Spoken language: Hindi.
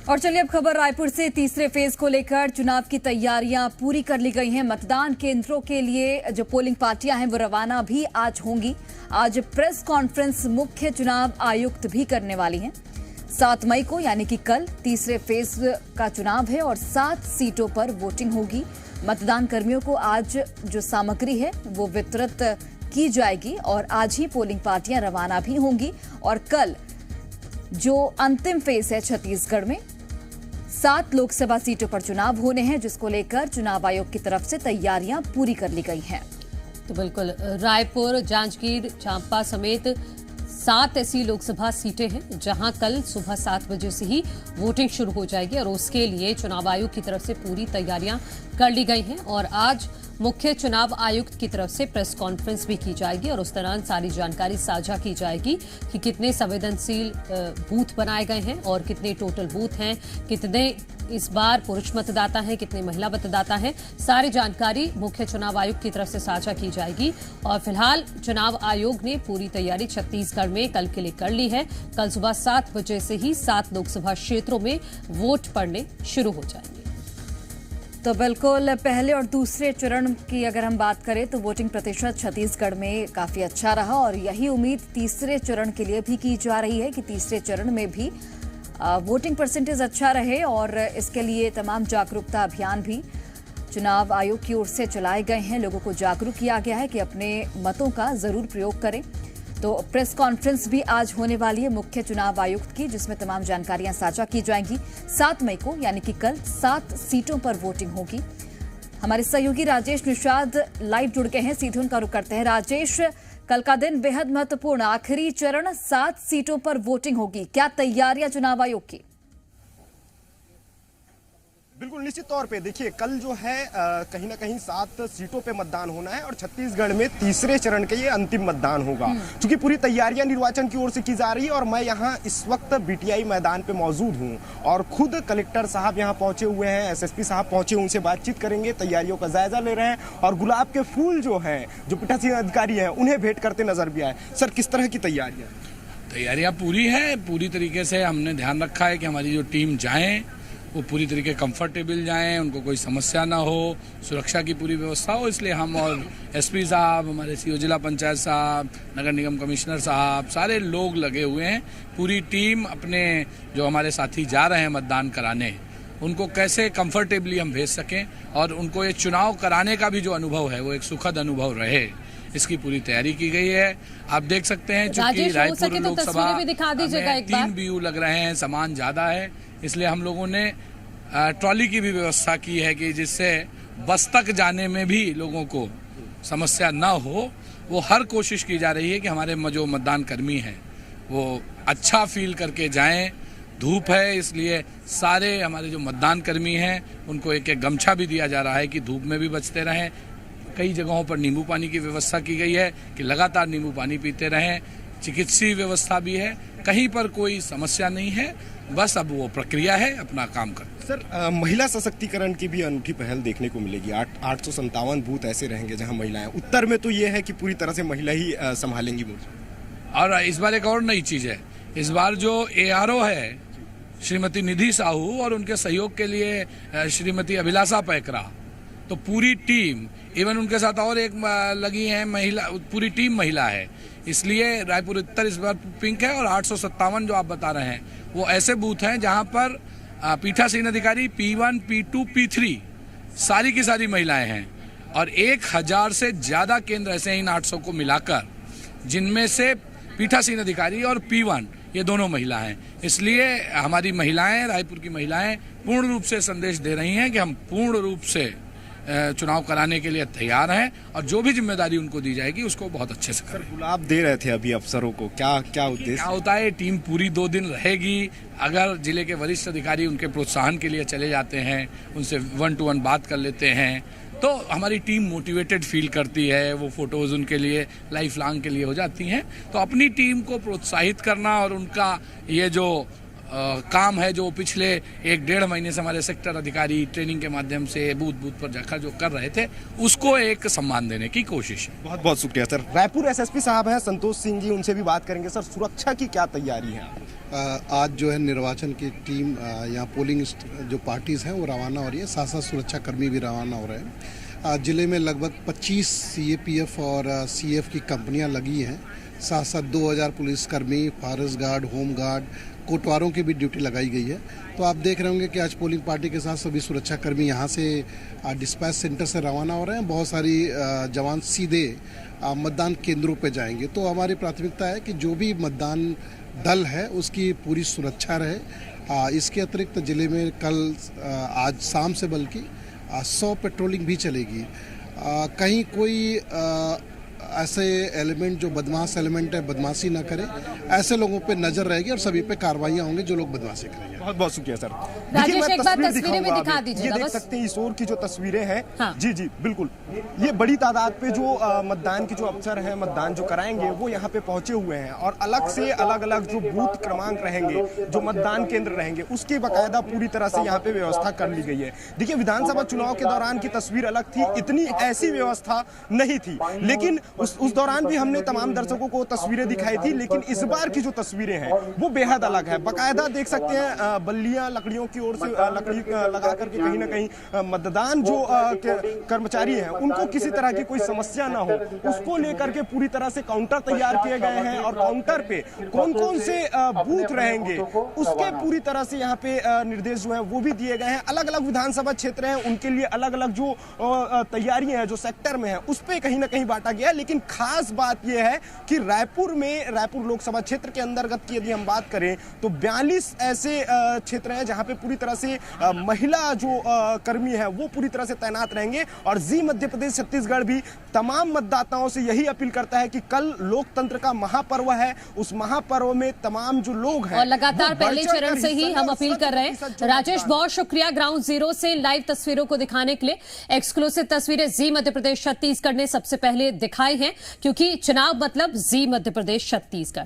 और चलिए अब खबर रायपुर से। तीसरे फेज को लेकर चुनाव की तैयारियां पूरी कर ली गई हैं। मतदान केंद्रों के लिए जो पोलिंग पार्टियां हैं वो रवाना भी आज होंगी। आज प्रेस कॉन्फ्रेंस मुख्य चुनाव आयुक्त भी करने वाली हैं। 7 मई को यानी कि कल तीसरे फेज का चुनाव है और 7 सीटों पर वोटिंग होगी। मतदान कर्मियों को आज जो सामग्री है वो वितरित की जाएगी और आज ही पोलिंग पार्टियां रवाना भी होंगी। और कल जो अंतिम फेज है छत्तीसगढ़ में 7 लोकसभा सीटों पर चुनाव होने हैं, जिसको लेकर चुनाव आयोग की तरफ से तैयारियां पूरी कर ली गई हैं। तो बिल्कुल रायपुर, जांजगीर चांपा समेत 7 ऐसी लोकसभा सीटें हैं जहां कल सुबह 7 बजे से ही वोटिंग शुरू हो जाएगी और उसके लिए चुनाव आयोग की तरफ से पूरी तैयारियां कर ली गई हैं। और आज मुख्य चुनाव आयुक्त की तरफ से प्रेस कॉन्फ्रेंस भी की जाएगी और उस दौरान सारी जानकारी साझा की जाएगी कि कितने संवेदनशील बूथ बनाए गए हैं और कितने टोटल बूथ हैं, कितने इस बार पुरुष मतदाता हैं, कितने महिला मतदाता हैं। सारी जानकारी मुख्य चुनाव आयुक्त की तरफ से साझा की जाएगी। और फिलहाल चुनाव आयोग ने पूरी तैयारी छत्तीसगढ़ में कल के लिए कर ली है। कल सुबह 7 बजे से ही 7 लोकसभा क्षेत्रों में वोट पड़ने शुरू हो जाएंगे। तो बिल्कुल पहले और दूसरे चरण की अगर हम बात करें तो वोटिंग प्रतिशत छत्तीसगढ़ में काफी अच्छा रहा और यही उम्मीद तीसरे चरण के लिए भी की जा रही है कि तीसरे चरण में भी वोटिंग परसेंटेज अच्छा रहे। और इसके लिए तमाम जागरूकता अभियान भी चुनाव आयोग की ओर से चलाए गए हैं। लोगों को जागरूक किया गया है कि अपने मतों का जरूर प्रयोग करें। तो प्रेस कॉन्फ्रेंस भी आज होने वाली है मुख्य चुनाव आयुक्त की, जिसमें तमाम जानकारियां साझा की जाएंगी। 7 मई को यानी कि कल 7 सीटों पर वोटिंग होगी। हमारे सहयोगी राजेश निषाद लाइव जुड़ गए हैं, सीधे उनका रुख करते हैं। राजेश, कल का दिन बेहद महत्वपूर्ण, आखिरी चरण 7 सीटों पर वोटिंग होगी, क्या तैयारियां चुनाव आयोग की? बिल्कुल निश्चित तौर पे देखिए, कल जो है कहीं ना कहीं 7 सीटों पे मतदान होना है और छत्तीसगढ़ में तीसरे चरण के ये अंतिम मतदान होगा। क्योंकि पूरी तैयारियां निर्वाचन की ओर से की जा रही है और मैं यहाँ इस वक्त बीटीआई मैदान पे मौजूद हूँ और खुद कलेक्टर साहब यहाँ पहुंचे हुए हैं, एसएसपी साहब पहुंचे, उनसे बातचीत करेंगे, तैयारियों का जायजा ले रहे हैं और गुलाब के फूल जो है जो पीठासीन अधिकारी है उन्हें भेंट करते नजर भी आए। सर, किस तरह की तैयारियां पूरी है, पूरी तरीके से हमने ध्यान रखा है कि हमारी जो टीम जाए वो पूरी तरीके कंफर्टेबल जाएं, उनको कोई समस्या ना हो, सुरक्षा की पूरी व्यवस्था हो। इसलिए हम और एसपी साहब, हमारे सीओ जिला पंचायत साहब, नगर निगम कमिश्नर साहब, सारे लोग लगे हुए हैं। पूरी टीम अपने जो हमारे साथी जा रहे हैं मतदान कराने, उनको कैसे कंफर्टेबली हम भेज सकें और उनको ये चुनाव कराने का भी जो अनुभव है वो एक सुखद अनुभव रहे, इसकी पूरी तैयारी की गई है। आप देख सकते हैं चूंकि रायपुर लोकसभा में 3 BU लग रहे हैं, सामान ज्यादा है, इसलिए हम लोगों ने ट्रॉली की भी व्यवस्था की है कि जिससे बस तक जाने में भी लोगों को समस्या ना हो। वो हर कोशिश की जा रही है कि हमारे जो मतदान कर्मी हैं वो अच्छा फील करके जाएं। धूप है, इसलिए सारे हमारे जो मतदान कर्मी हैं उनको एक एक गमछा भी दिया जा रहा है कि धूप में भी बचते रहें। कई जगहों पर नींबू पानी की व्यवस्था की गई है कि लगातार नींबू पानी पीते रहें। चिकित्सीय व्यवस्था भी है, कहीं पर कोई समस्या नहीं है, बस अब वो प्रक्रिया है, अपना काम कर। सर, महिला सशक्तिकरण की भी अनूठी पहल देखने को मिलेगी। 857 बूथ ऐसे रहेंगे जहां महिलाएं। उत्तर में तो ये है कि पूरी तरह से महिला ही संभालेंगी मोर्चा। और इस बार एक और नई चीज है, इस बार जो ARO है श्रीमती निधि साहू और उनके सहयोग के लिए श्रीमती अभिलाषा पैकरा, तो पूरी टीम, इवन उनके साथ और एक लगी है महिला, पूरी टीम महिला है। इसलिए रायपुर उत्तर इस बार पिंक है। और 857 जो आप बता रहे हैं वो ऐसे बूथ हैं जहां पर पीठासीन अधिकारी P1, P2, P3 सारी की सारी महिलाएं हैं और 1000 से ज्यादा केंद्र ऐसे हैं इन 800 को मिलाकर, जिनमें से पीठासीन अधिकारी और P1 ये दोनों महिला हैं। इसलिए हमारी महिलाएं, रायपुर की महिलाएं पूर्ण रूप से संदेश दे रही हैं कि हम पूर्ण रूप से चुनाव कराने के लिए तैयार हैं और जो भी जिम्मेदारी उनको दी जाएगी उसको बहुत अच्छे से करें। गुलाब दे रहे थे अभी अफसरों को, क्या उद्देश्य क्या होता है? टीम पूरी 2 दिन रहेगी। अगर जिले के वरिष्ठ अधिकारी उनके प्रोत्साहन के लिए चले जाते हैं, उनसे 1 to 1 बात कर लेते हैं, तो हमारी टीम मोटिवेटेड फील करती है। वो फोटोज उनके लिए लाइफ लॉन्ग के लिए हो जाती हैं। तो अपनी टीम को प्रोत्साहित करना और उनका ये जो काम है जो पिछले 1-1.5 महीने से हमारे सेक्टर अधिकारी ट्रेनिंग के माध्यम से बूथ पर जाकर जो कर रहे थे, उसको एक सम्मान देने की कोशिश है। बहुत बहुत शुक्रिया सर। रायपुर एसएसपी साहब हैं संतोष सिंह जी, उनसे भी बात करेंगे। सर, सुरक्षा की क्या तैयारी है? आज जो है निर्वाचन की टीम यहाँ पोलिंग जो पार्टीज़ हैं वो रवाना हो रही है, साथ साथ सुरक्षा कर्मी भी रवाना हो रहे हैं। ज़िले में लगभग 25 सीएपीएफ और सीएफ की कंपनियाँ लगी हैं, साथ साथ 2000 पुलिसकर्मी, फॉरेस्ट गार्ड, होम गार्ड, कोटवारों की भी ड्यूटी लगाई गई है। तो आप देख रहे होंगे कि आज पोलिंग पार्टी के साथ सभी सुरक्षा कर्मी यहाँ से डिस्पैच सेंटर से रवाना हो रहे हैं। बहुत सारी जवान सीधे मतदान केंद्रों पे जाएंगे। तो हमारी प्राथमिकता है कि जो भी मतदान दल है उसकी पूरी सुरक्षा रहे। इसके अतिरिक्त जिले में कल आज शाम से बल्कि 100 पेट्रोलिंग भी चलेगी। कहीं कोई ऐसे एलिमेंट जो बदमाश एलिमेंट है बदमाशी ना करे, ऐसे लोगों पे नजर रहेगी और सभी पे कार्रवाइयां होंगी जो लोग बदमाशी करेंगे। बहुत बहुत शुक्रिया सर। राजेश, एक बार तस्वीरें भी दिखा दीजिएगा। ये देख सकते हैं ईश्वर की जो तस्वीरें हैं। हाँ। जी जी बिल्कुल, ये बड़ी तादाद पे जो मतदान के जो अफसर हैं, मतदान जो कराएंगे वो यहाँ पे पहुंचे हुए हैं और अलग से अलग अलग जो बूथ क्रमांक रहेंगे, जो मतदान केंद्र रहेंगे, उसकी बाकायदा पूरी तरह से यहाँ पे व्यवस्था कर ली गई है। देखिए विधानसभा चुनाव के दौरान की तस्वीर अलग थी, इतनी ऐसी व्यवस्था नहीं थी, लेकिन उस दौरान भी हमने तमाम दर्शकों को तस्वीरें दिखाई थी। लेकिन इस बार की जो तस्वीरें हैं वो बेहद अलग है। बाकायदा देख सकते हैं बल्लियां लकड़ियों की ओर से लकड़ी लगा करके कहीं ना कहीं मतदान जो कर्मचारी हैं उनको किसी तरह की कोई समस्या ना हो, उसको लेकर के पूरी तरह से काउंटर तैयार किए गए हैं और काउंटर पे कौन कौन से बूथ रहेंगे उसके पूरी तरह से यहाँ पे निर्देश जो है वो भी दिए गए हैं। अलग अलग विधानसभा क्षेत्र हैं, उनके लिए अलग अलग जो तैयारियां हैं जो सेक्टर में है उस पर कहीं ना कहीं बांटा गया है। लेकिन खास बात यह है कि रायपुर लोकसभा क्षेत्र के अंतर्गत की यदि हम बात करें तो 42 ऐसे क्षेत्र हैं जहां पे पूरी तरह से महिला जो कर्मी है वो पूरी तरह से तैनात रहेंगे। और जी मध्य प्रदेश छत्तीसगढ़ भी तमाम मतदाताओं से यही अपील करता है कि कल लोकतंत्र का महापर्व है, उस महापर्व में तमाम जो लोग हैं और लगातार पहले चरण से ही हम अपील कर रहे हैं। राजेश, बहुत शुक्रिया ग्राउंड जीरो से लाइव तस्वीरों को दिखाने के लिए। एक्सक्लूसिव तस्वीरें जी मध्य प्रदेश छत्तीसगढ़ ने सबसे पहले दिखाई हैं, क्योंकि चुनाव मतलब जी मध्य प्रदेश छत्तीसगढ़।